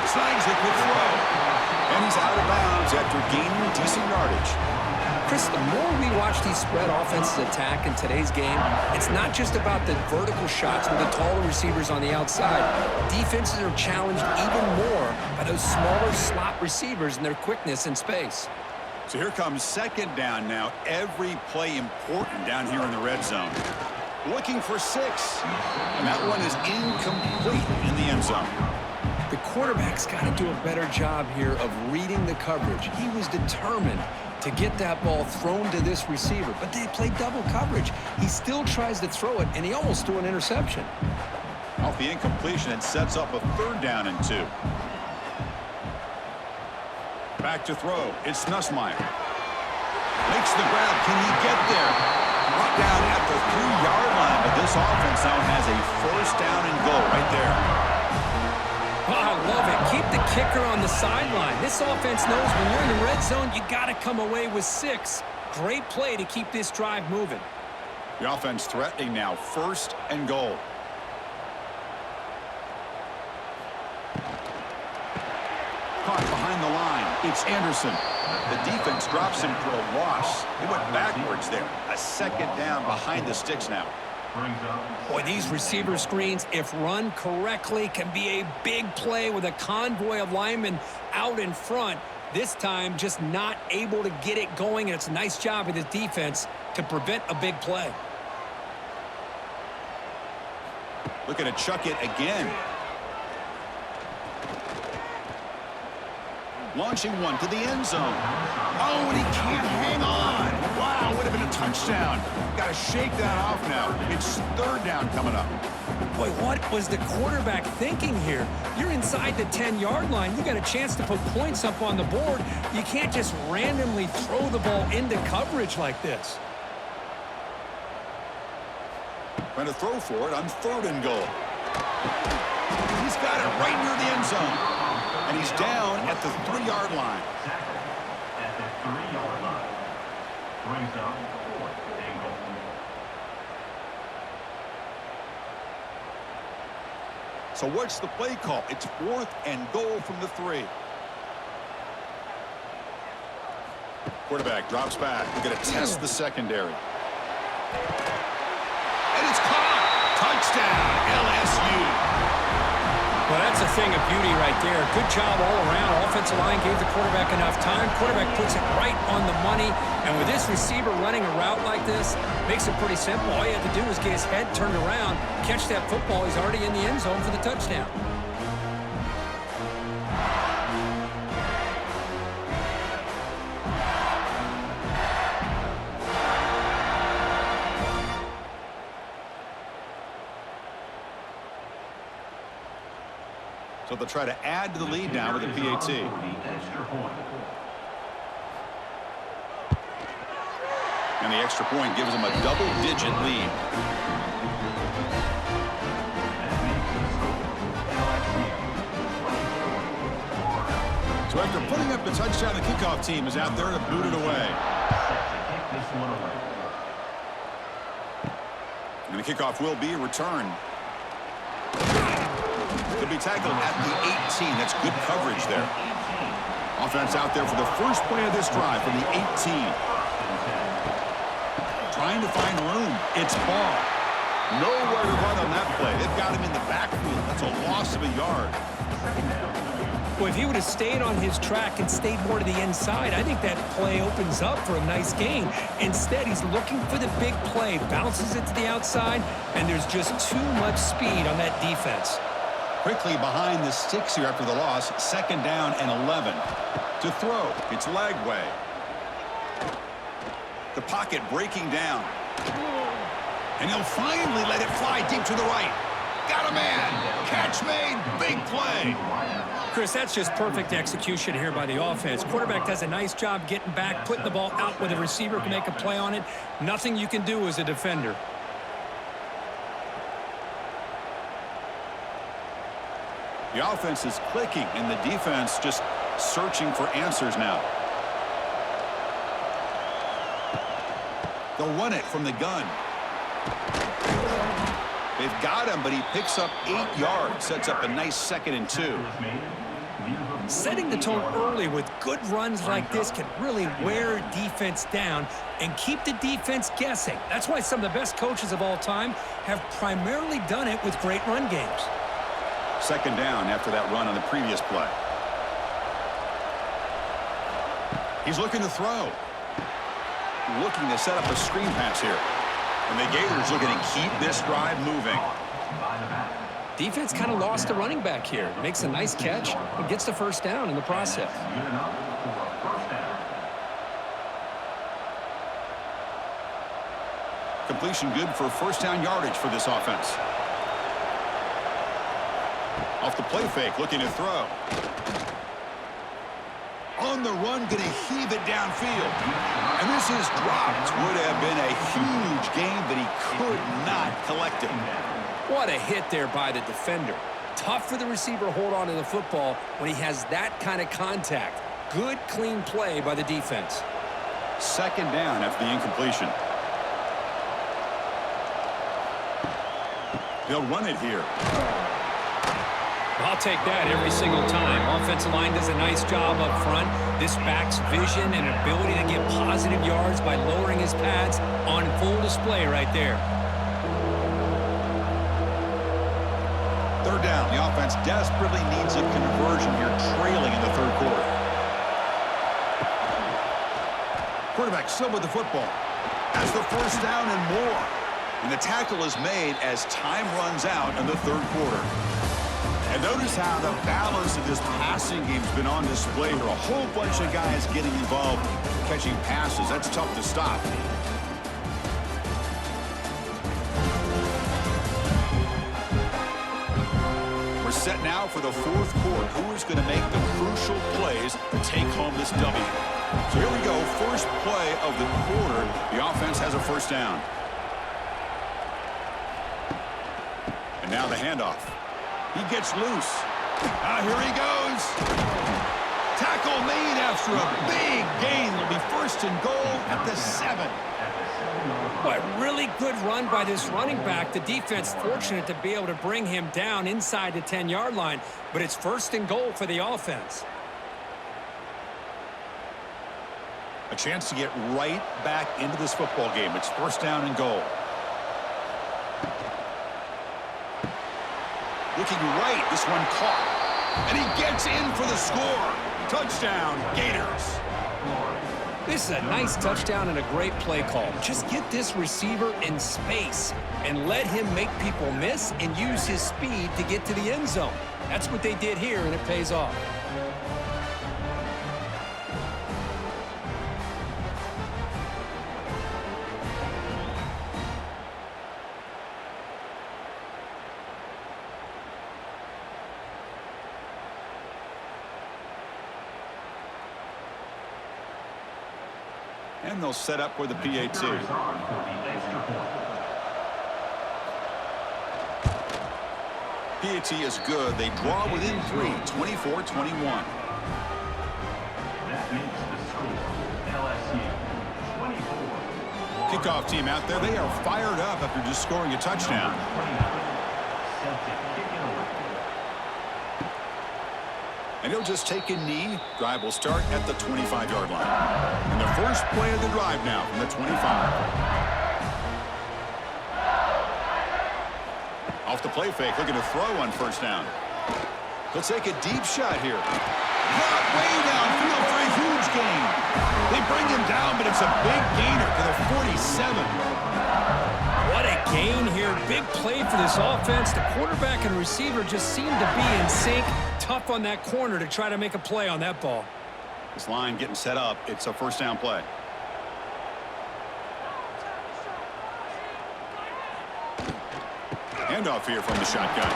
Snags it with throw. And he's out of bounds after gaining decent yardage. Chris, the more we watch these spread offenses attack in today's game, it's not just about the vertical shots with the taller receivers on the outside. Defenses are challenged even more by those smaller slot receivers and their quickness in space. So here comes second down now. Every play important down here in the red zone. Looking for 6. And that one is incomplete in the end zone. The quarterback's got to do a better job here of reading the coverage. He was determined to get that ball thrown to this receiver, but they played double coverage. He still tries to throw it, and he almost threw an interception. Off the incompletion, it sets up a 3rd down and 2. Back to throw. It's Nussmeier. Makes the grab. Can he get there? Brought down at the 3-yard line, but this offense now has a 1st down and goal right there. Oh, I love it. Keep the kicker on the sideline. This offense knows when you're in the red zone, you got to come away with 6. Great play to keep this drive moving. The offense threatening now. 1st and goal. Caught behind the line. It's Anderson. The defense drops him for a loss. He went backwards there. A 2nd down behind the sticks now. Boy, these receiver screens, if run correctly, can be a big play with a convoy of linemen out in front. This time, just not able to get it going, and it's a nice job of the defense to prevent a big play. Looking to chuck it again. Launching one to the end zone. Oh, and he can't hang on. Wow, would have been a touchdown. Got to shake that off now. It's 3rd down coming up. Boy, what was the quarterback thinking here? You're inside the 10-yard line. You got a chance to put points up on the board. You can't just randomly throw the ball into coverage like this. Trying to throw for it on 3rd and goal. He's got it right near the end zone. And he's down at the 3-yard line. At the 3-yard line. Brings up 4th and goal. So what's the play call? It's 4th and goal from the 3. Quarterback drops back. We're going to test the secondary. And it's caught. Touchdown, LSU. Well, that's a thing of beauty right there. Good job all around. Offensive line gave the quarterback enough time. Quarterback puts it right on the money. And with this receiver running a route like this, makes it pretty simple. All you have to do is get his head turned around, catch that football. He's already in the end zone for the touchdown. So they'll try to add to the lead now with a PAT. The extra point. And the extra point gives them a double-digit lead. So after putting up the touchdown, the kickoff team is out there to boot it away. And the kickoff will be returned. They'll be tackled at the 18. That's good coverage there. Offense out there for the first play of this drive from the 18. Trying to find room. It's ball. Nowhere to run on that play. They've got him in the backfield. That's a loss of a yard. Well, if he would have stayed on his track and stayed more to the inside, I think that play opens up for a nice gain. Instead, he's looking for the big play. Bounces it to the outside, and there's just too much speed on that defense. Quickly behind the sticks here after the loss. 2nd down and 11. To throw, it's Lagway. The pocket breaking down. And he'll finally let it fly deep to the right. Got a man. Catch made. Big play. Chris, that's just perfect execution here by the offense. Quarterback does a nice job getting back, putting the ball out where the receiver can make a play on it. Nothing you can do as a defender. The offense is clicking, and the defense just searching for answers now. They'll run it from the gun. They've got him, but he picks up 8 yards. Sets up a nice 2nd and 2. Setting the tone early with good runs like this can really wear defense down and keep the defense guessing. That's why some of the best coaches of all time have primarily done it with great run games. 2nd down after that run on the previous play. He's looking to throw. Looking to set up a screen pass here. And the Gators looking to keep this drive moving. Defense kind of lost the running back here. Makes a nice catch and gets the first down in the process. Completion good for first down yardage for this offense. Off the play fake, looking to throw. On the run, going to heave it downfield. And this is dropped. Would have been a huge gain, but he could not collect it. What a hit there by the defender. Tough for the receiver to hold on to the football when he has that kind of contact. Good, clean play by the defense. Second down after the incompletion. They'll run it here. I'll take that every single time. Offensive line does a nice job up front. This back's vision and ability to get positive yards by lowering his pads on full display right there. Third down. The offense desperately needs a conversion here, trailing in the third quarter. Quarterback still with the football. That's the first down and more. And the tackle is made as time runs out in the third quarter. And notice how the balance of this passing game has been on display here. A whole bunch of guys getting involved catching passes. That's tough to stop. We're set now for the fourth quarter. Who is going to make the crucial plays to take home this W? So here we go. First play of the quarter. The offense has a first down. And now the handoff. He gets loose. Here he goes. Tackle made after a big gain. It'll be first and goal at the 7. What really good run by this running back. The defense fortunate to be able to bring him down inside the 10-yard line, but it's first and goal for the offense. A chance to get right back into this football game. It's first down and goal. Looking right, this one caught. And he gets in for the score. Touchdown, Gators. This is a nice touchdown and a great play call. Just get this receiver in space and let him make people miss and use his speed to get to the end zone. That's what they did here, and it pays off. And they'll set up for the PAT. PAT is good. They draw within 3, 24-21. That makes the score LSU 24. Kickoff team out there. They are fired up after just scoring a touchdown. And he'll just take a knee. Drive will start at the 25-yard line. And the first play of the drive now from the 25. Off the play fake, looking to throw on first down. He'll take a deep shot here. Caught way downfield for a huge gain. They bring him down, but it's a big gainer to the 47. What a gain here. Big play for this offense. The quarterback and receiver just seem to be in sync. Tough on that corner to try to make a play on that ball. This line getting set up. It's a first down play. Handoff here from the shotgun.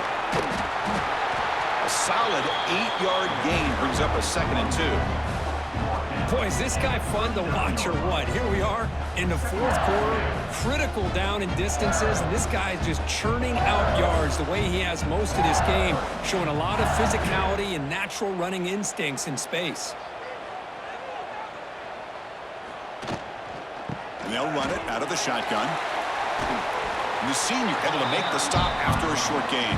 A solid 8-yard gain brings up a 2nd and 2. Boy, is this guy fun to watch or what? Here we are in the fourth quarter. Critical down in distances, and this guy is just churning out yards the way he has most of this game, showing a lot of physicality and natural running instincts in space. And they'll run it out of the shotgun. And the senior able to make the stop after a short gain.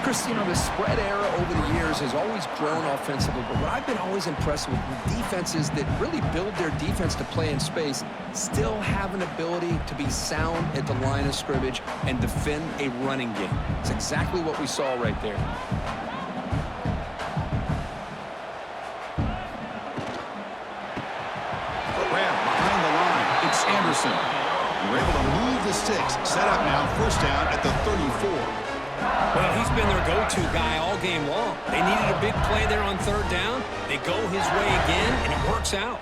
Christine, the spread era over the years has always grown offensively, but what I've been always impressed with defenses that really build their defense to play in space still have an ability to be sound at the line of scrimmage and defend a running game. It's exactly what we saw right there. Jefferson. And we're able to move the sticks. Set up now, first down at the 34. Well, he's been their go-to guy all game long. They needed a big play there on third down. They go his way again, and it works out.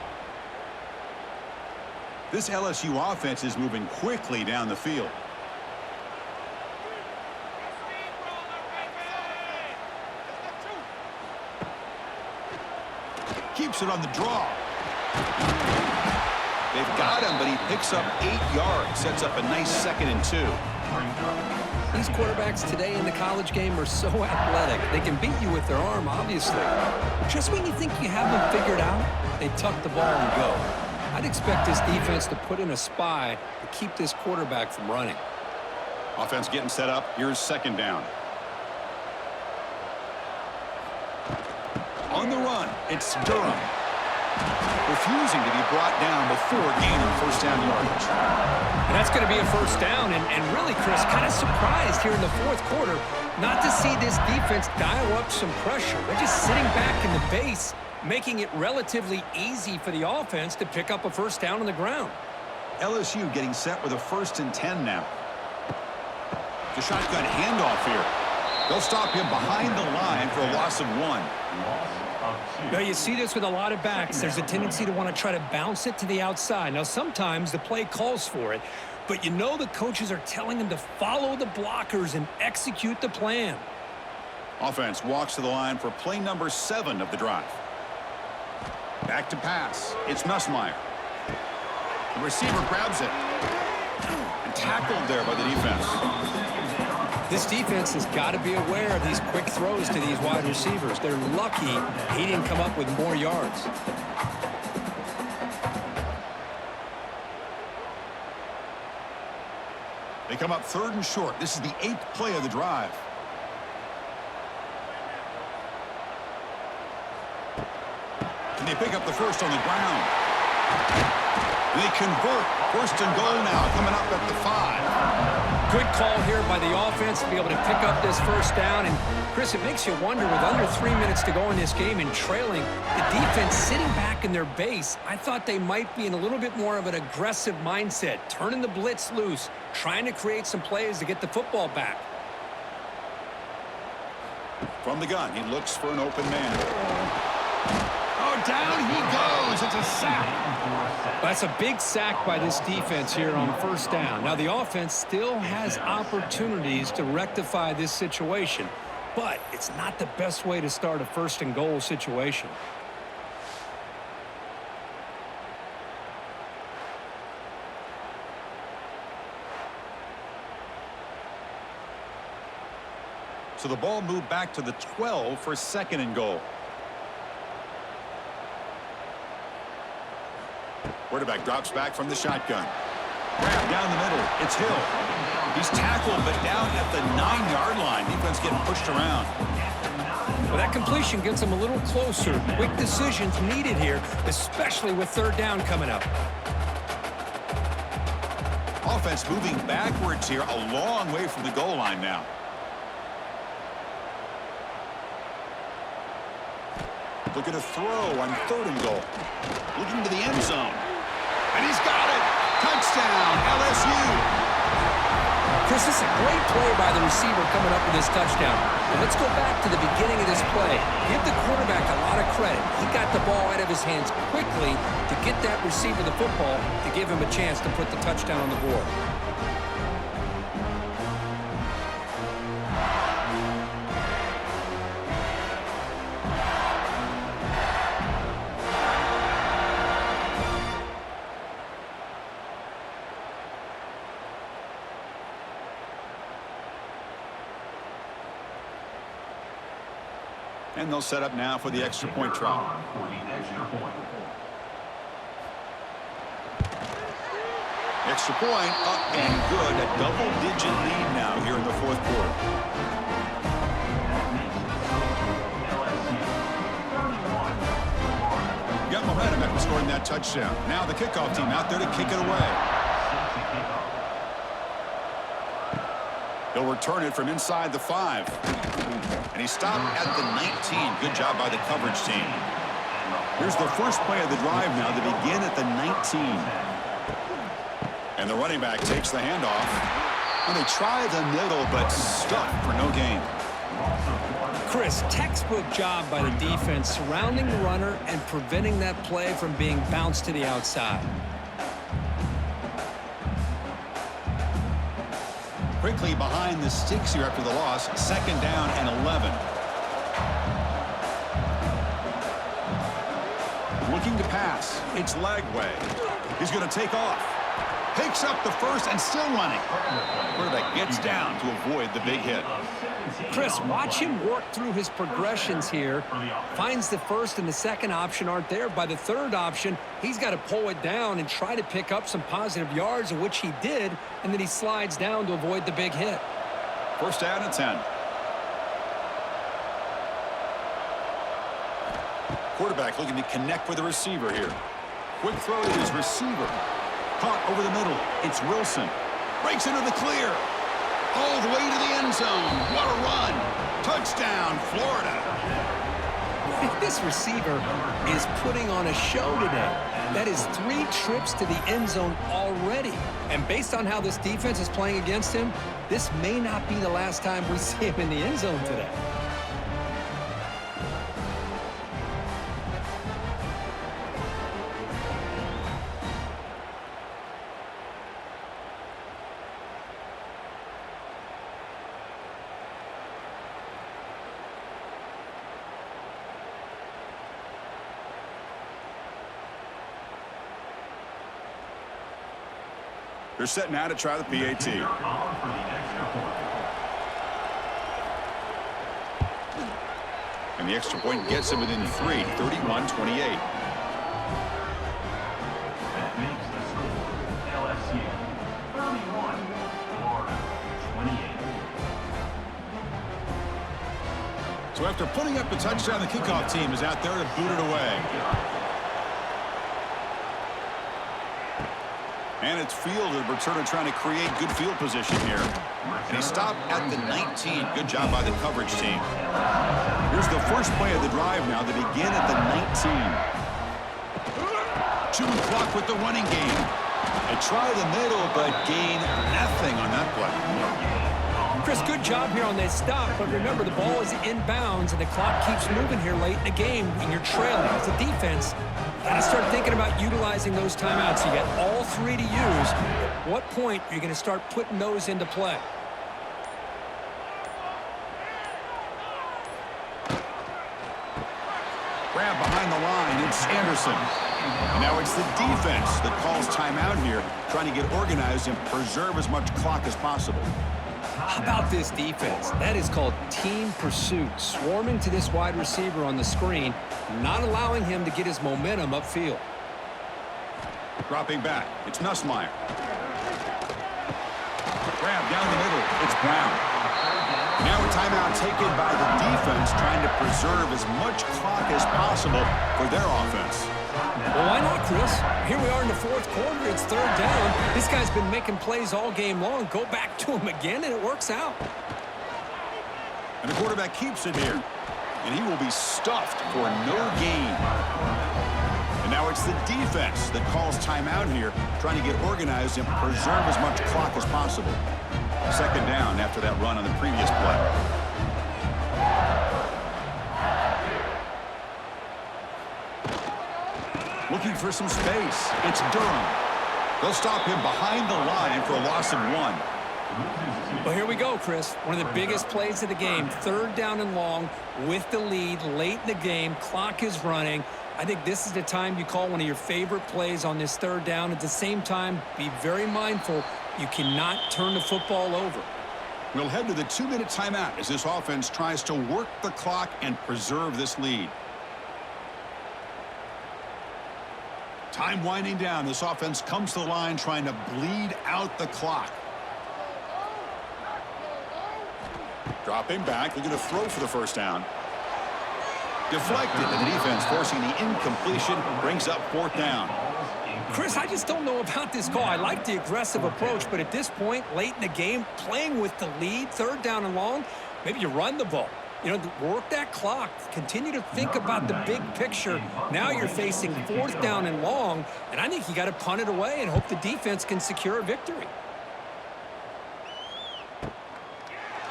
This LSU offense is moving quickly down the field. Keeps it on the draw. They've got him, but he picks up 8 yards. Sets up a nice 2nd and 2. These quarterbacks today in the college game are so athletic. They can beat you with their arm, obviously. But just when you think you have them figured out, they tuck the ball and go. I'd expect this defense to put in a spy to keep this quarterback from running. Offense getting set up. Here's 2nd down. On the run, it's Durham. Refusing to be brought down before gaining first down yardage. And that's going to be a first down. And really, Chris, kind of surprised here in the fourth quarter not to see this defense dial up some pressure. They're just sitting back in the base, making it relatively easy for the offense to pick up a first down on the ground. LSU getting set with a 1st and 10 now. The shotgun handoff here. They'll stop him behind the line for a loss of 1. Now, you see this with a lot of backs. There's a tendency to want to try to bounce it to the outside. Now, sometimes the play calls for it, but you know the coaches are telling them to follow the blockers and execute the plan. Offense walks to the line for play number 7 of the drive. Back to pass. It's Nussmeier. The receiver grabs it. And tackled there by the defense. This defense has got to be aware of these quick throws to these wide receivers. They're lucky he didn't come up with more yards. They come up 3rd and short. This is the 8th play of the drive. And they pick up the first on the ground. And they convert. 1st and goal now, coming up at the 5. Good call here by the offense to be able to pick up this first down. And, Chris, it makes you wonder, with under 3 minutes to go in this game and trailing, the defense sitting back in their base, I thought they might be in a little bit more of an aggressive mindset, turning the blitz loose, trying to create some plays to get the football back. From the gun, he looks for an open man. Oh, down he goes. It's a sack. That's a big sack by this defense here on first down. Now, the offense still has opportunities to rectify this situation, but it's not the best way to start a 1st and goal situation. So the ball moved back to the 12 for 2nd and goal. Quarterback drops back from the shotgun. Grab down the middle. It's Hill. He's tackled, but down at the 9-yard line. Defense getting pushed around. Well, that completion gets them a little closer. Quick decisions needed here, especially with 3rd down coming up. Offense moving backwards here, a long way from the goal line now. Looking to throw on 3rd and goal. Looking to the end zone. And he's got it. Touchdown, LSU. Chris, this is a great play by the receiver coming up with this touchdown. But let's go back to the beginning of this play. Give the quarterback a lot of credit. He got the ball out of his hands quickly to get that receiver the football to give him a chance to put the touchdown on the board. And they'll set up now for the extra point try. Extra point up and good. A double-digit lead now here in the 4th quarter. Got momentum after scoring that touchdown. Now the kickoff team out there to kick it away. He'll return it from inside the 5. And he stopped at the 19. Good job by the coverage team. Here's the first play of the drive now to begin at the 19. And the running back takes the handoff. And they try the middle, but stuck for no gain. Chris, textbook job by the defense surrounding the runner and preventing that play from being bounced to the outside. Quickly behind the sticks here after the loss. 2nd down and 11. Looking to pass. It's Lagway. He's going to take off. Picks up the first and still running. Quarterback gets down to avoid the big hit. Chris, watch him work through his progressions here. Finds the first and the second option aren't there. By the third option, he's got to pull it down and try to pick up some positive yards, of which he did, and then he slides down to avoid the big hit. 1st down and 10. Quarterback looking to connect with the receiver here. Quick throw to his receiver. Caught over the middle. It's Wilson. Breaks into the clear. All the way to the end zone. What a run. Touchdown, Florida. This receiver is putting on a show today. That is 3 trips to the end zone already. And based on how this defense is playing against him, this may not be the last time we see him in the end zone today. They're set now to try the PAT. And the extra point gets him within 3, 31-28. That makes the score LSU 31, Florida 28. So after putting up the touchdown, the kickoff team is out there to boot it away. And it's fielded. Returner trying to create good field position here. And he stopped at the 19. Good job by the coverage team. Here's the first play of the drive now. They begin at the 19. Chewing clock with the running game. They try the middle, but gain nothing on that play. Chris, good job here on that stop, but remember the ball is inbounds and the clock keeps moving here late in the game and you're trailing. As a defense, you got to start thinking about utilizing those timeouts. You got all 3 to use. At what point are you going to start putting those into play? Grab behind the line. It's Anderson. And now it's the defense that calls timeout here, trying to get organized and preserve as much clock as possible. How about this defense? That is called team pursuit. Swarming to this wide receiver on the screen, not allowing him to get his momentum upfield. Dropping back. It's Nussmeier. Grab down the middle. It's Brown. Now a timeout taken by the defense, trying to preserve as much clock as possible for their offense. Well, why not, Chris? Here we are in the 4th quarter. It's 3rd down. This guy's been making plays all game long. Go back to him again, and it works out. And the quarterback keeps it here. And he will be stuffed for no gain. And now it's the defense that calls timeout here, trying to get organized and preserve as much clock as possible. 2nd down after that run on the previous play. Looking for some space. It's Durham. They'll stop him behind the line for a loss of 1. Well, here we go, Chris. One of the biggest plays of the game. 3rd down and long with the lead late in the game. Clock is running. I think this is the time you call one of your favorite plays on this 3rd down. At the same time, be very mindful. You cannot turn the football over. We'll head to the 2-minute timeout as this offense tries to work the clock and preserve this lead. Time winding down. This offense comes to the line trying to bleed out the clock. Dropping back. Looking to throw for the 1st down. Deflected. And the defense forcing the incompletion. Brings up 4th down. Chris, I just don't know about this call. I like the aggressive approach, but at this point, late in the game, playing with the lead, 3rd down and long, maybe you run the ball. You know, work that clock. Continue to think about the big picture. Now you're facing 4th down and long, and I think you got to punt it away and hope the defense can secure a victory.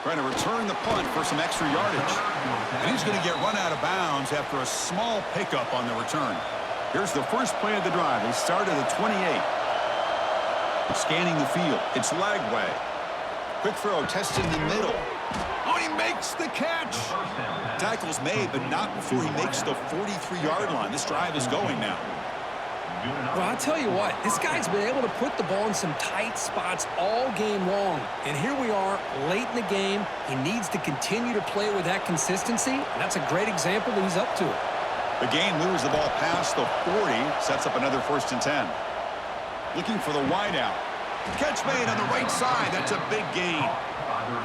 Trying to return the punt for some extra yardage. And he's going to get run out of bounds after a small pickup on the return. Here's the first play of the drive. They start at the 28. Scanning the field. It's Lagway. Quick throw, testing the middle. Oh, he makes the catch. Tackle's made, but not before he makes the 43-yard line. This drive is going now. Well, I'll tell you what, this guy's been able to put the ball in some tight spots all game long. And here we are, late in the game. He needs to continue to play with that consistency, and that's a great example that he's up to it. The game moves the ball past the 40, sets up another 1st and 10. Looking for the wideout. Catch made on the right side. That's a big gain.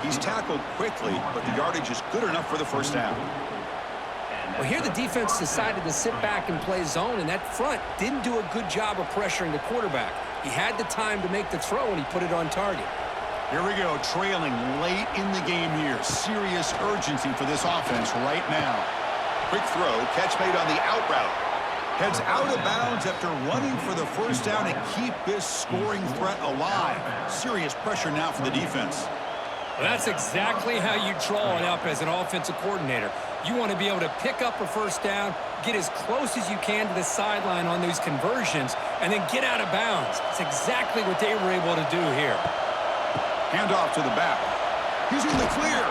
He's tackled quickly, but the yardage is good enough for the 1st down. Well, here the defense decided to sit back and play zone, and that front didn't do a good job of pressuring the quarterback. He had the time to make the throw, and he put it on target. Here we go, trailing late in the game here. Serious urgency for this offense right now. Quick throw, catch made on the out route. Heads out of bounds after running for the 1st down and keep this scoring threat alive. Serious pressure now for the defense. Well, that's exactly how you draw it up as an offensive coordinator. You want to be able to pick up a 1st down, get as close as you can to the sideline on these conversions, and then get out of bounds. It's exactly what they were able to do here. Handoff to the back. He's in the clear.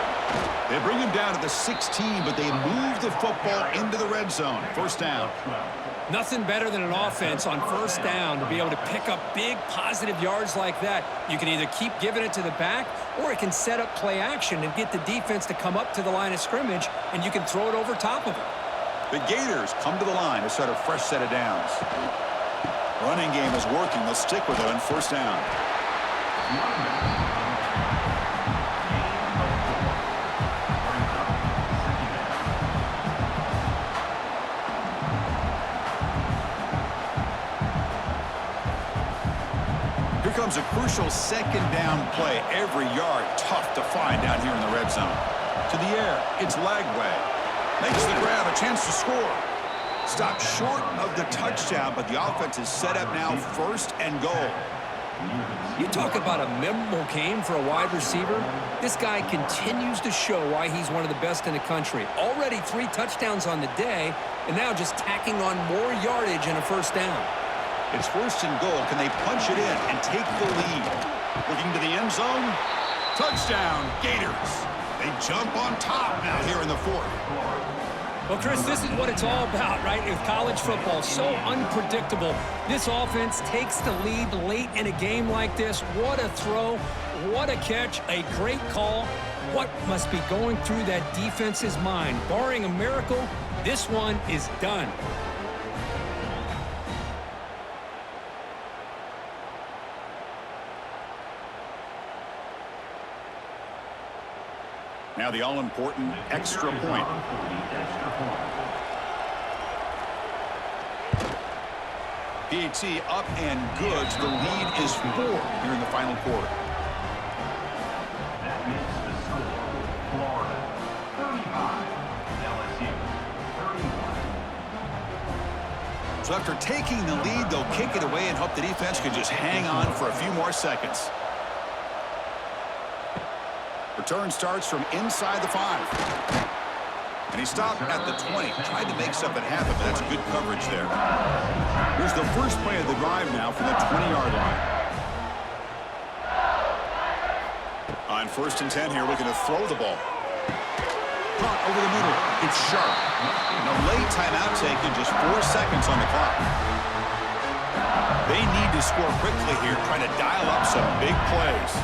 They bring him down to the 16, but they move the football into the red zone. 1st down. Nothing better than an offense on 1st down to be able to pick up big positive yards like that. You can either keep giving it to the back, or it can set up play action and get the defense to come up to the line of scrimmage, and you can throw it over top of it. The Gators come to the line to start a fresh set of downs. Running game is working. They'll stick with it on 1st down. Here comes a crucial 2nd down play. Every yard tough to find down here in the red zone. To the air, it's Lagway. Makes the grab, a chance to score. Stopped short of the touchdown, but the offense is set up now 1st and goal. You talk about a memorable game for a wide receiver. This guy continues to show why he's one of the best in the country. Already 3 touchdowns on the day, and now just tacking on more yardage in a 1st down. It's 1st and goal. Can they punch it in and take the lead? Looking to the end zone. Touchdown, Gators. They jump on top now here in the 4th. Well, Chris, this is what it's all about, right? With college football, so unpredictable. This offense takes the lead late in a game like this. What a throw. What a catch. A great call. What must be going through that defense's mind? Barring a miracle, this one is done. Now the all-important extra point. PAT up and good. The lead is 4 here in the final quarter. That makes the score Florida 35, LSU 31. So after taking the lead, they'll kick it away and hope the defense can just hang on for a few more seconds. Return starts from inside the 5. And he stopped at the 20. Tried to make something happen, but that's good coverage there. Here's the first play of the drive now from the 20-yard line. On 1st and 10 here, looking to throw the ball. Caught over the middle. It's sharp. And a late timeout taken, just 4 seconds on the clock. They need to score quickly here, trying to dial up some big plays.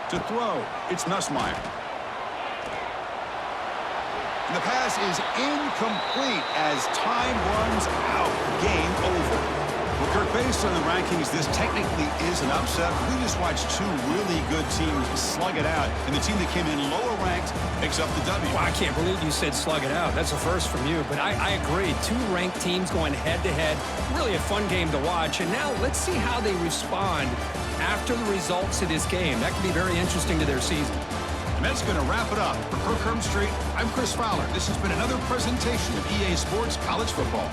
To throw, it's Nussmeier. And the pass is incomplete as time runs out. Game over. Well, Kirk, based on the rankings, this technically is an upset. We just watched 2 really good teams slug it out, and the team that came in lower ranked picks up the W. Well, I can't believe you said slug it out. That's a first from you, but I agree. 2 ranked teams going head-to-head. Really a fun game to watch, and now let's see how they respond after the results of this game. That could be very interesting to their season. And that's going to wrap it up. For Kirk Street, I'm Chris Fowler. This has been another presentation of EA Sports College Football.